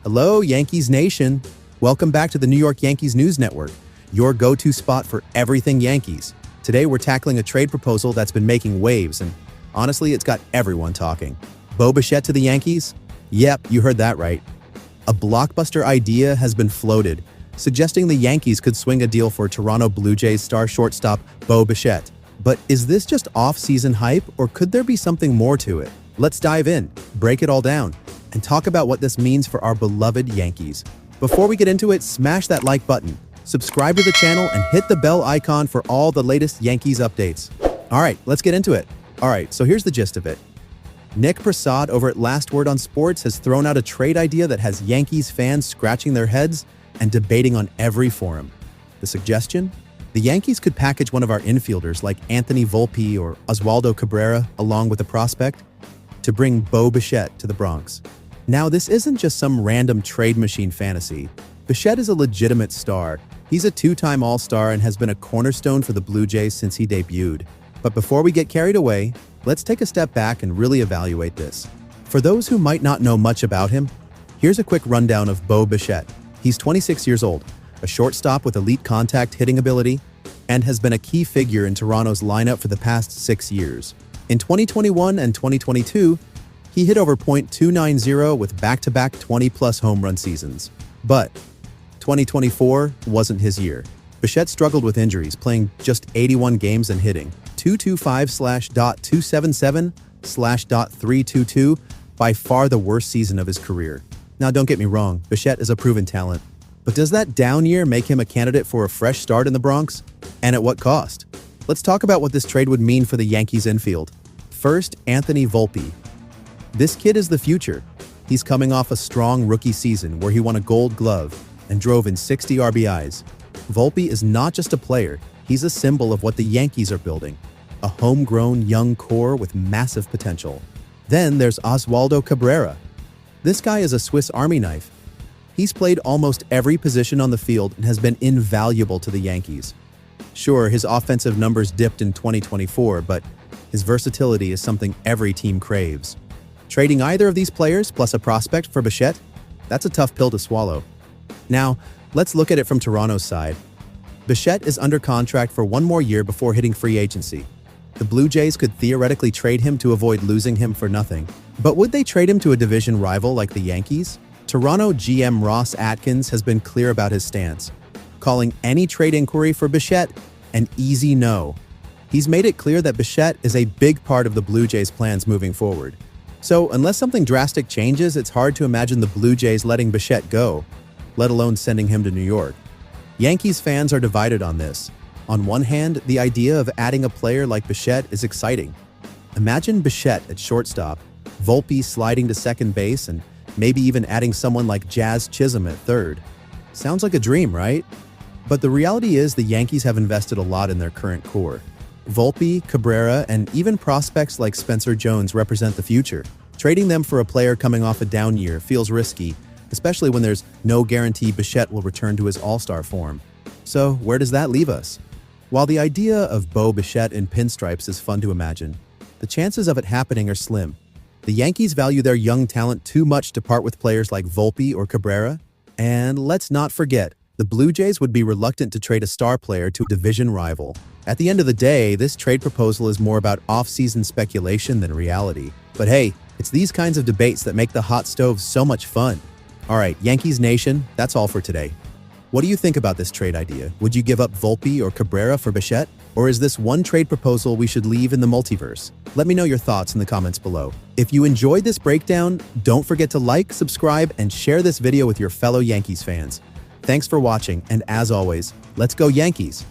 Hello, Yankees Nation. Welcome back to the New York Yankees News Network, your go-to spot for everything Yankees. Today, we're tackling a trade proposal that's been making waves, and honestly, it's got everyone talking. Bo Bichette to the Yankees? Yep, you heard that right. A blockbuster idea has been floated, suggesting the Yankees could swing a deal for Toronto Blue Jays star shortstop Bo Bichette. But is this just off-season hype, or could there be something more to it? Let's dive in, break it all down, and talk about what this means for our beloved Yankees. Before we get into it, smash that like button, subscribe to the channel, and hit the bell icon for all the latest Yankees updates. All right, let's get into it. All right, so here's the gist of it. Nick Prasad over at Last Word on Sports has thrown out a trade idea that has Yankees fans scratching their heads and debating on every forum. The suggestion? The Yankees could package one of our infielders like Anthony Volpe or Oswaldo Cabrera along with a prospect to bring Bo Bichette to the Bronx. Now, this isn't just some random trade machine fantasy. Bichette is a legitimate star. He's a two-time All-Star and has been a cornerstone for the Blue Jays since he debuted. But before we get carried away, let's take a step back and really evaluate this. For those who might not know much about him, here's a quick rundown of Bo Bichette. He's 26 years old, a shortstop with elite contact hitting ability, and has been a key figure in Toronto's lineup for the past 6 years. In 2021 and 2022, he hit over .290 with back-to-back 20-plus home run seasons. But 2024 wasn't his year. Bichette struggled with injuries, playing just 81 games and hitting .225/.277/.322, by far the worst season of his career. Now, don't get me wrong, Bichette is a proven talent. But does that down year make him a candidate for a fresh start in the Bronx? And at what cost? Let's talk about what this trade would mean for the Yankees infield. First, Anthony Volpe. This kid is the future. He's coming off a strong rookie season where he won a Gold Glove and drove in 60 RBIs. Volpe is not just a player, he's a symbol of what the Yankees are building. A homegrown young core with massive potential. Then there's Oswaldo Cabrera. This guy is a Swiss Army knife. He's played almost every position on the field and has been invaluable to the Yankees. Sure, his offensive numbers dipped in 2024, but his versatility is something every team craves. Trading either of these players plus a prospect for Bichette? That's a tough pill to swallow. Now, let's look at it from Toronto's side. Bichette is under contract for one more year before hitting free agency. The Blue Jays could theoretically trade him to avoid losing him for nothing. But would they trade him to a division rival like the Yankees? Toronto GM Ross Atkins has been clear about his stance, calling any trade inquiry for Bichette an easy no. He's made it clear that Bichette is a big part of the Blue Jays' plans moving forward. So, unless something drastic changes, it's hard to imagine the Blue Jays letting Bichette go, let alone sending him to New York. Yankees fans are divided on this. On one hand, the idea of adding a player like Bichette is exciting. Imagine Bichette at shortstop, Volpe sliding to second base, and maybe even adding someone like Jazz Chisholm at third. Sounds like a dream, right? But the reality is the Yankees have invested a lot in their current core. Volpe, Cabrera, and even prospects like Spencer Jones represent the future. Trading them for a player coming off a down year feels risky, especially when there's no guarantee Bichette will return to his all-star form. So where does that leave us? While the idea of Bo Bichette in pinstripes is fun to imagine, the chances of it happening are slim. The Yankees value their young talent too much to part with players like Volpe or Cabrera. And let's not forget, the Blue Jays would be reluctant to trade a star player to a division rival. At the end of the day, this trade proposal is more about off-season speculation than reality. But hey, it's these kinds of debates that make the hot stove so much fun. All right, Yankees Nation, that's all for today. What do you think about this trade idea? Would you give up Volpe or Cabrera for Bichette? Or is this one trade proposal we should leave in the multiverse? Let me know your thoughts in the comments below. If you enjoyed this breakdown, don't forget to like, subscribe, and share this video with your fellow Yankees fans. Thanks for watching, and as always, let's go Yankees!